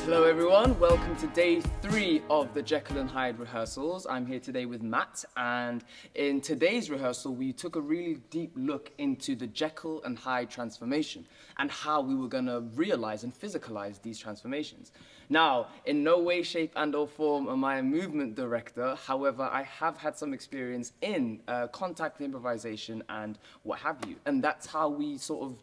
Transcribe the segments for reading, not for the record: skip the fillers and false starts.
Hello everyone, welcome to day 3 of the Jekyll and Hyde rehearsals. I'm here today with Matt, and in today's rehearsal we took a really deep look into the Jekyll and Hyde transformation and how we were going to realize and physicalize these transformations. Now, in no way, shape and or form am I a movement director, however I have had some experience in contact improvisation and what have you, and that's how we sort of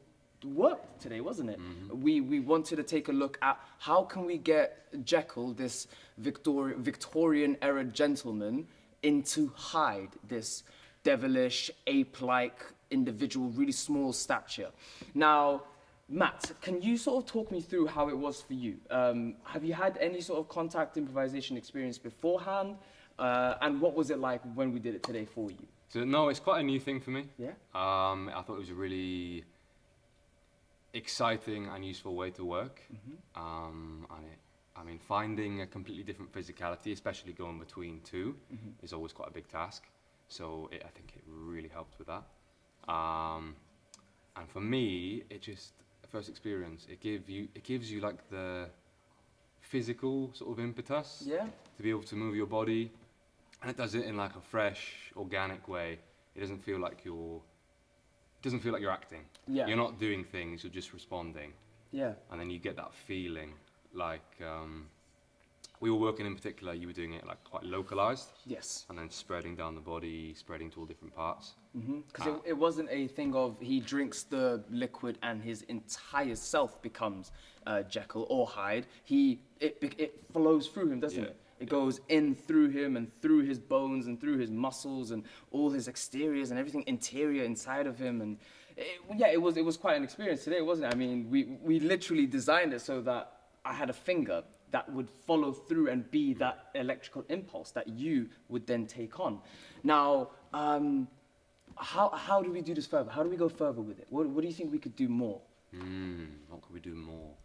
worked today, wasn't it? Mm-hmm. We wanted to take a look at how can we get Jekyll, this Victorian era gentleman, into Hyde, this devilish, ape-like individual, really small stature. Now, Matt, can you sort of talk me through how it was for you? Have you had any sort of contact improvisation experience beforehand? And what was it like when we did it today for you? So no, it's quite a new thing for me. Yeah. I thought it was a really exciting and useful way to work. Mm-hmm. I mean, finding a completely different physicality, especially going between two, mm-hmm. is always quite a big task. So I think it really helped with that. And for me, it just, first experience, it gives you like the physical sort of impetus, yeah, to be able to move your body, and it does it in like a fresh, organic way. It doesn't feel like you're acting. Yeah. You're not doing things, you're just responding. Yeah. And then you get that feeling, like, we were working in particular, you were doing it like quite localized. Yes. And then spreading down the body, spreading to all different parts. Because it wasn't a thing of he drinks the liquid and his entire self becomes Jekyll or Hyde. It flows through him, doesn't it? It goes in through him and through his bones and through his muscles and all his exteriors and everything interior inside of him. And it was quite an experience today, wasn't it? I mean, we literally designed it so that I had a finger that would follow through and be that electrical impulse that you would then take on. Now, how do we do this further? How do we go further with it? What do you think we could do more? What could we do more?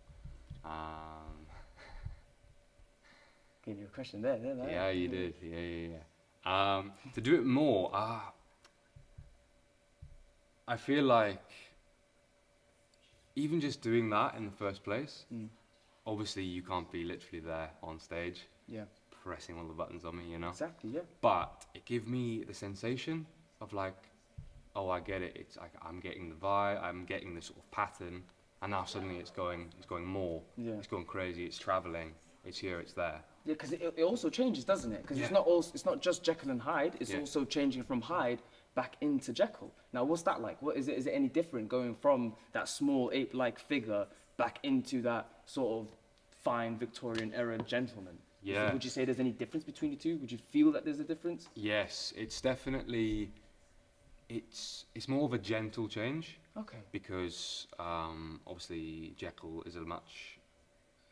Gave you a question there. Yeah, you did. Yeah. To do it more, I feel like even just doing that in the first place, obviously you can't be literally there on stage, pressing all the buttons on me, you know? Exactly, yeah. But it gave me the sensation of like, oh, I get it. It's like I'm getting the vibe, I'm getting the sort of pattern, and now suddenly it's going more. Yeah. It's going crazy. It's traveling. It's here. It's there. Yeah, because it also changes, doesn't it? Because it's not just Jekyll and Hyde. It's also changing from Hyde back into Jekyll. Now, what's that like? What is it? Is it any different going from that small ape-like figure back into that sort of fine Victorian era gentleman? Yeah. Would you say there's any difference between the two? Would you feel that there's a difference? Yes, it's definitely. It's more of a gentle change. Okay. Because obviously Jekyll is a much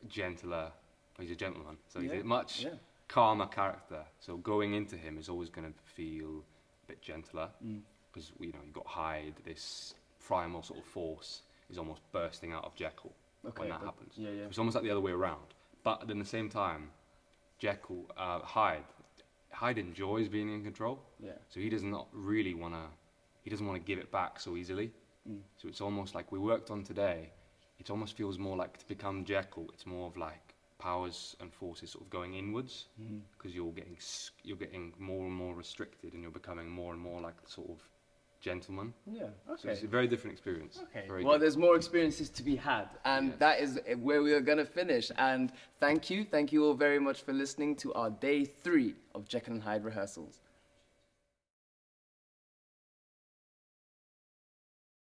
gentler. He's a gentleman, so he's a much calmer character. So going into him is always going to feel a bit gentler, because you've got Hyde, this primal sort of force is almost bursting out of Jekyll when that happens. Yeah. It's almost like the other way around. But at the same time, Hyde enjoys being in control. Yeah. So he does not really want to. He doesn't want to give it back so easily. So it's almost like we worked on today. It almost feels more like to become Jekyll. It's more of like powers and forces sort of going inwards, because you're getting more and more restricted, and you're becoming more and more like the sort of gentleman. Yeah, okay. So it's a very different experience. Okay. Well, there's more experiences to be had, and that is where we are going to finish. And thank you all very much for listening to our day 3 of Jekyll and Hyde rehearsals.